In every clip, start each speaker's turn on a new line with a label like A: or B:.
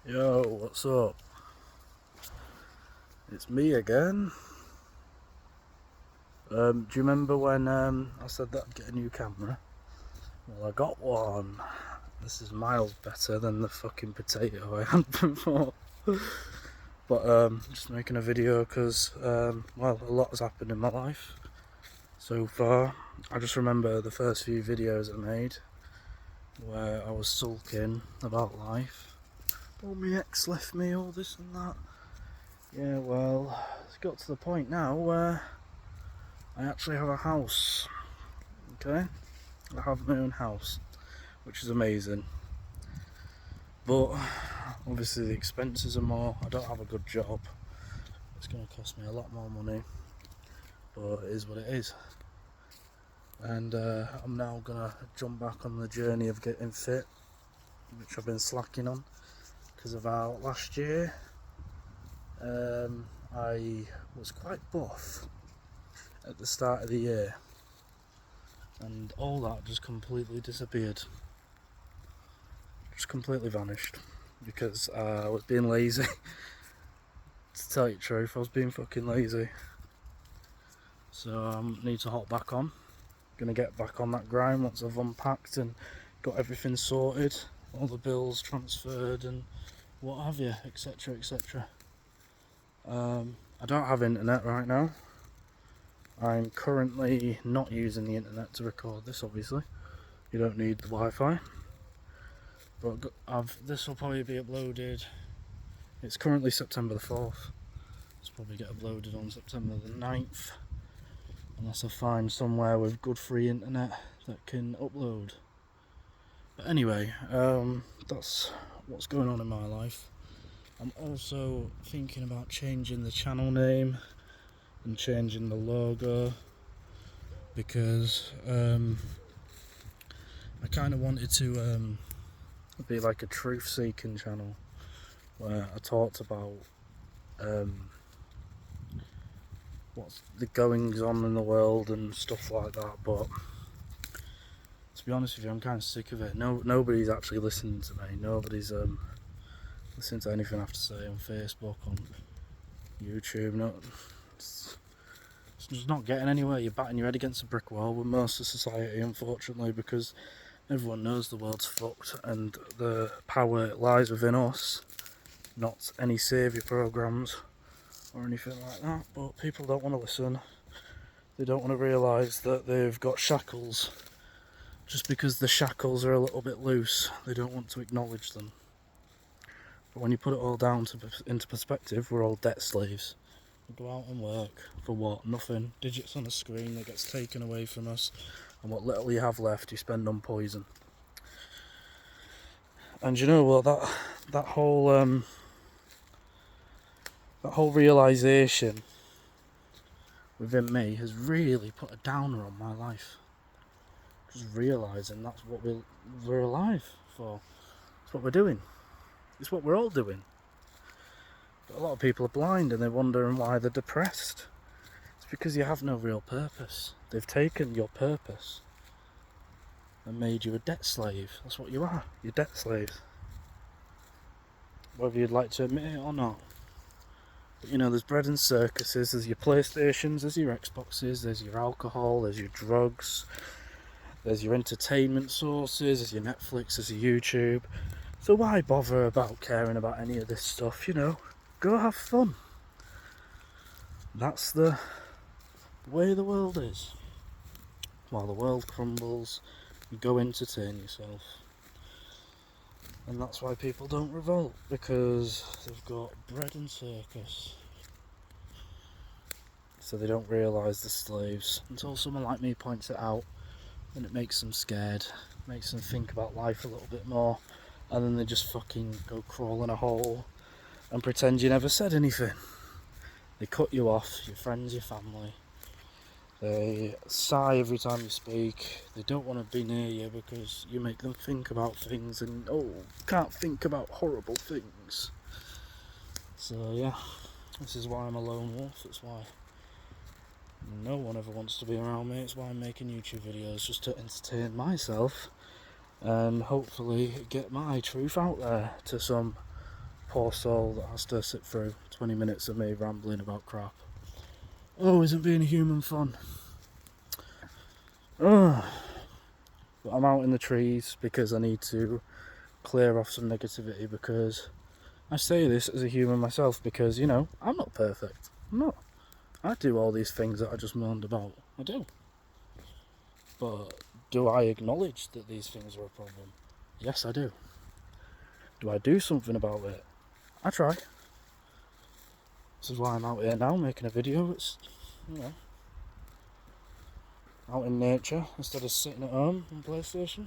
A: Yo, what's up? It's me again. Do you remember when I said that I'd get a new camera? Well, I got one. This is miles better than the fucking potato I had before. But just making a video because, well, a lot has happened in my life so far. I just remember the first few videos I made where I was sulking about life. Oh, my ex left me, all this and that. Yeah, well, it's got to the point now where I actually have a house. Okay, I have my own house, which is amazing. But obviously the expenses are more. I don't have a good job. It's going to cost me a lot more money, but it is what it is. And I'm now going to jump back on the journey of getting fit, which I've been slacking on because about last year I was quite buff at the start of the year, and all that just completely disappeared, just completely vanished because I was being lazy. To tell you the truth, I was being fucking lazy, so I need to hop back on. Gonna get back on that grind once I've unpacked and got everything sorted, all the bills transferred and what have you, etc, etc. I don't have internet right now. I'm currently not using the internet to record this, obviously. You don't need the Wi-Fi. But this will probably be uploaded. It's currently September the 4th. It's probably get uploaded on September the 9th. Unless I find somewhere with good free internet that can upload. But anyway, that's what's going on in my life. I'm also thinking about changing the channel name and changing the logo because I kind of wanted to be like a truth-seeking channel where I talked about what's the goings on in the world and stuff like that. But to be honest with you, I'm kind of sick of it. Nobody's actually listening to me. Nobody's listening to anything I have to say on Facebook, on YouTube. No, it's just not getting anywhere. You're batting your head against a brick wall with most of society, unfortunately, because everyone knows the world's fucked and the power lies within us, not any saviour programs or anything like that. But people don't want to listen. They don't want to realise that they've got shackles. Just because the shackles are a little bit loose, they don't want to acknowledge them. But when you put it all down into perspective, we're all debt slaves. We go out and work for what? Nothing. Digits on a screen that gets taken away from us, and what little you have left you spend on poison. And you know what? That whole realisation within me has really put a downer on my life. Just realising that's what we're alive for. It's what we're doing. It's what we're all doing. But a lot of people are blind and they're wondering why they're depressed. It's because you have no real purpose. They've taken your purpose and made you a debt slave. That's what you are. You're debt slaves. Whether you'd like to admit it or not. But you know, there's bread and circuses, there's your PlayStations, there's your Xboxes, there's your alcohol, there's your drugs, there's your entertainment sources, there's your Netflix, there's your YouTube. So why bother about caring about any of this stuff, you know? Go have fun. That's the way the world is. While the world crumbles, you go entertain yourself. And that's why people don't revolt, because they've got bread and circus. So they don't realise they're slaves until someone like me points it out, and it makes them scared, makes them think about life a little bit more, and then they just fucking go crawl in a hole and pretend you never said anything. They cut you off, your friends, your family. They sigh every time you speak. They don't want to be near you because you make them think about things and, can't think about horrible things. So yeah, this is why I'm a lone wolf. That's why no one ever wants to be around me. It's why I'm making YouTube videos, just to entertain myself and hopefully get my truth out there to some poor soul that has to sit through 20 minutes of me rambling about crap. Oh, isn't being a human fun? Oh. But I'm out in the trees because I need to clear off some negativity, because I say this as a human myself, because, you know, I'm not perfect. I'm not. I do all these things that I just moaned about. I do. But do I acknowledge that these things are a problem? Yes, I do. Do I do something about it? I try. This is why I'm out here now making a video. It's, you know, out in nature instead of sitting at home on PlayStation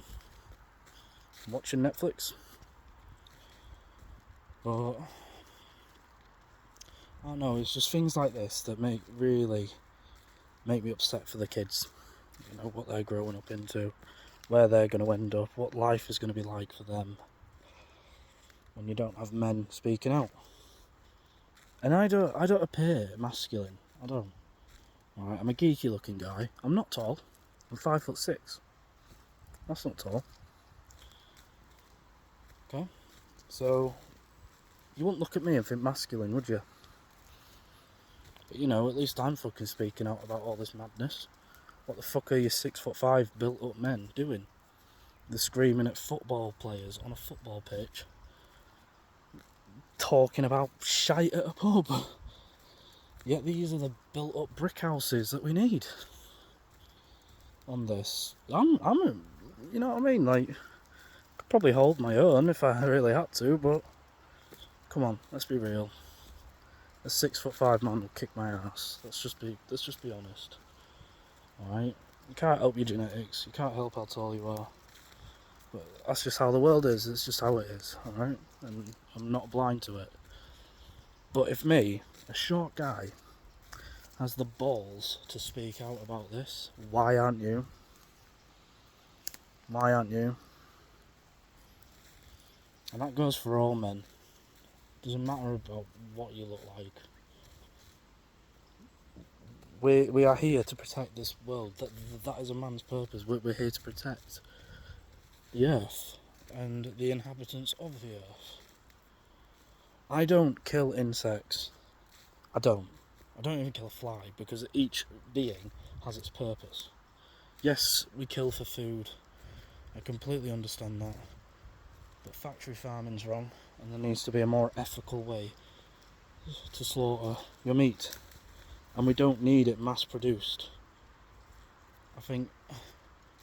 A: watching Netflix. But I don't know, it's just things like this that really make me upset for the kids. You know, what they're growing up into, where they're going to end up, what life is going to be like for them when you don't have men speaking out. And I don't appear masculine. I don't. Alright, I'm a geeky looking guy. I'm not tall. I'm 5'6". That's not tall. Okay? So, you wouldn't look at me and think masculine, would you? But you know, at least I'm fucking speaking out about all this madness. What the fuck are you 6'5" built up men doing? They're screaming at football players on a football pitch, talking about shite at a pub. Yet these are the built up brick houses that we need on this. I'm you know what I mean? Like, I could probably hold my own if I really had to, but come on, let's be real. A 6'5" man will kick my ass. Let's just be honest. Alright? You can't help your genetics, you can't help how tall you are. But that's just how the world is, it's just how it is, alright? And I'm not blind to it. But if me, a short guy, has the balls to speak out about this, why aren't you? Why aren't you? And that goes for all men. Doesn't matter about what you look like. We are here to protect this world. That is a man's purpose. We're here to protect the earth and the inhabitants of the earth. I don't kill insects. I don't even kill a fly, because each being has its purpose. Yes, we kill for food. I completely understand that. But factory farming's wrong, and there needs to be a more ethical way to slaughter your meat. And we don't need it mass produced. I think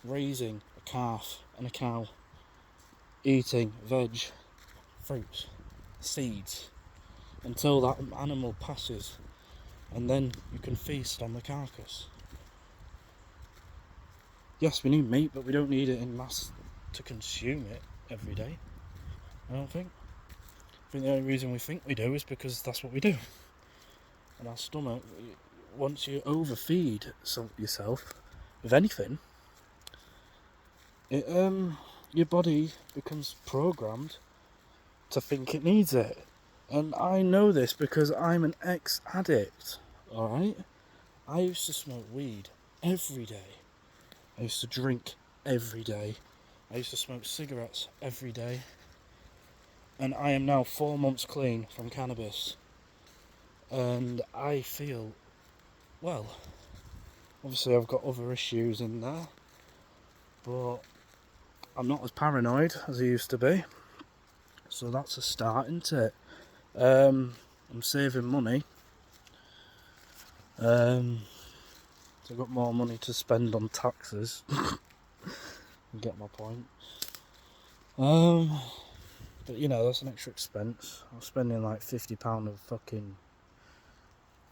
A: raising a calf and a cow, eating veg, fruits, seeds, until that animal passes, and then you can feast on the carcass. Yes, we need meat, but we don't need it in mass to consume it every day. I don't think. I think the only reason we think we do is because that's what we do. And our stomach, once you overfeed yourself with anything, your body becomes programmed to think it needs it. And I know this because I'm an ex-addict, alright? I used to smoke weed every day. I used to drink every day. I used to smoke cigarettes every day. And I am now 4 months clean from cannabis. And I feel, well, obviously I've got other issues in there, but I'm not as paranoid as I used to be. So that's a start, isn't it? I'm saving money. So I've got more money to spend on taxes. You get my point. But you know, that's an extra expense. I'm spending like £50 of fucking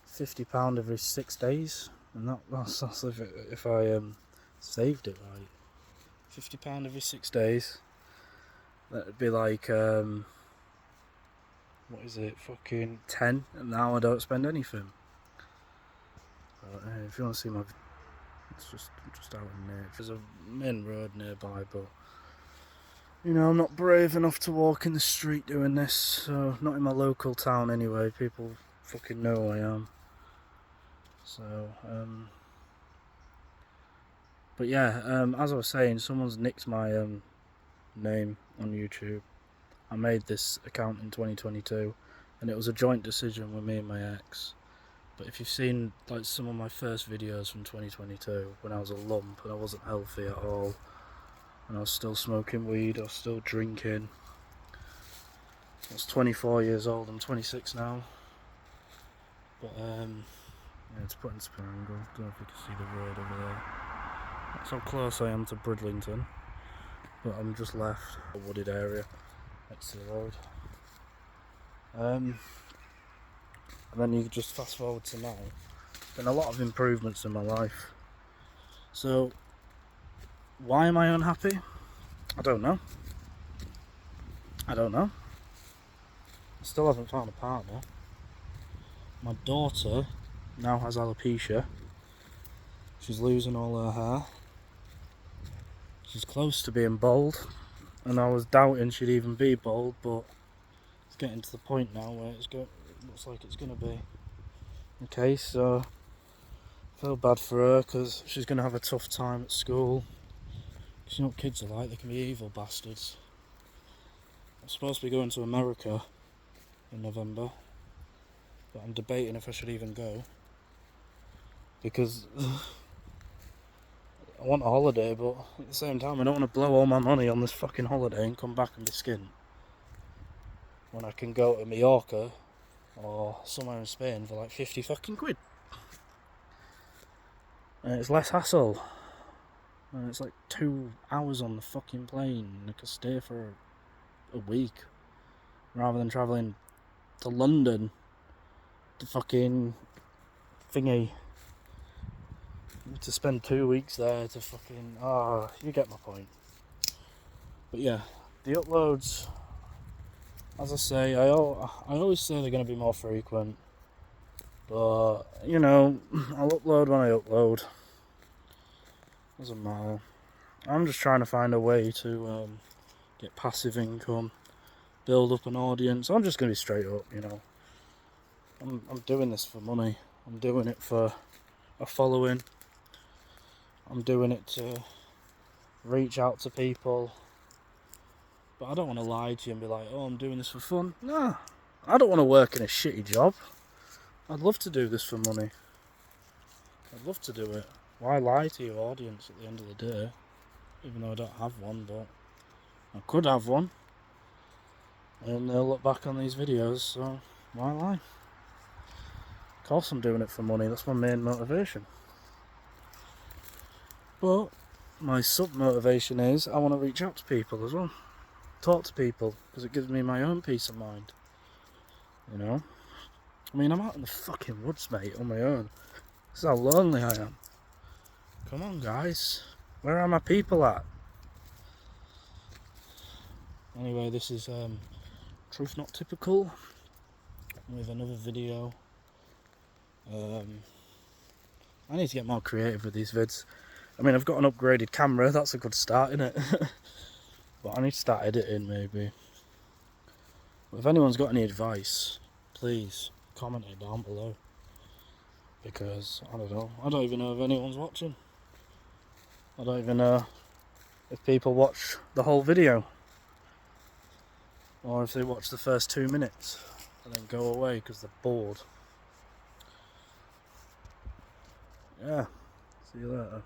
A: £50 every 6 days, and that's if I saved it right. £50 every 6 days. That'd be like what is it? Fucking 10. And now I don't spend anything. But, if you want to see my, it's just out in nature. There's a main road nearby, but you know, I'm not brave enough to walk in the street doing this. So not in my local town anyway. People fucking know who I am. So but yeah, as I was saying, someone's nicked my name on YouTube. I made this account in 2022, and it was a joint decision with me and my ex. But if you've seen like some of my first videos from 2022, when I was a lump and I wasn't healthy at all, and I was still smoking weed, I was still drinking. I was 24 years old, I'm 26 now. But yeah, it's put into Pirango. Don't know if you can see the road over there. That's how close I am to Bridlington. But I'm just left a wooded area next to the road. And then you just fast forward to now. Been a lot of improvements in my life. So why am I unhappy? I don't know. I still haven't found a partner. My daughter now has alopecia. She's losing all her hair. She's close to being bald, and I was doubting she'd even be bald, but it's getting to the point now where it looks like it's going to be. Okay, so I feel bad for her because she's going to have a tough time at school. Because you know what kids are like, they can be evil bastards. I'm supposed to be going to America in November, but I'm debating if I should even go. Because I want a holiday, but at the same time I don't want to blow all my money on this fucking holiday and come back and be skint. When I can go to Mallorca or somewhere in Spain for like 50 fucking quid. And it's less hassle. And it's like 2 hours on the fucking plane. I could stay for a week rather than travelling to London to fucking thingy. To spend 2 weeks there to fucking... you get my point. But yeah, the uploads, as I say, I always say they're going to be more frequent. But, you know, I'll upload when I upload. Doesn't matter. I'm just trying to find a way to get passive income, build up an audience. I'm just going to be straight up, you know. I'm doing this for money. I'm doing it for a following. I'm doing it to reach out to people. But I don't want to lie to you and be like, oh, I'm doing this for fun. No, I don't want to work in a shitty job. I'd love to do this for money. I'd love to do it. Why lie to your audience at the end of the day? Even though I don't have one, but I could have one. And they'll look back on these videos, so why lie? Of course I'm doing it for money, that's my main motivation. But my sub-motivation is I want to reach out to people as well. Talk to people, because it gives me my own peace of mind. You know? I mean, I'm out in the fucking woods, mate, on my own. This is how lonely I am. Come on, guys. Where are my people at? Anyway, this is Truth Not Typical with another video. I need to get more creative with these vids. I mean, I've got an upgraded camera, that's a good start, isn't it? But I need to start editing, maybe. But if anyone's got any advice, please comment it down below. Because, I don't know, I don't even know if anyone's watching. I don't even know if people watch the whole video. Or if they watch the first 2 minutes and then go away because they're bored. Yeah, see you later.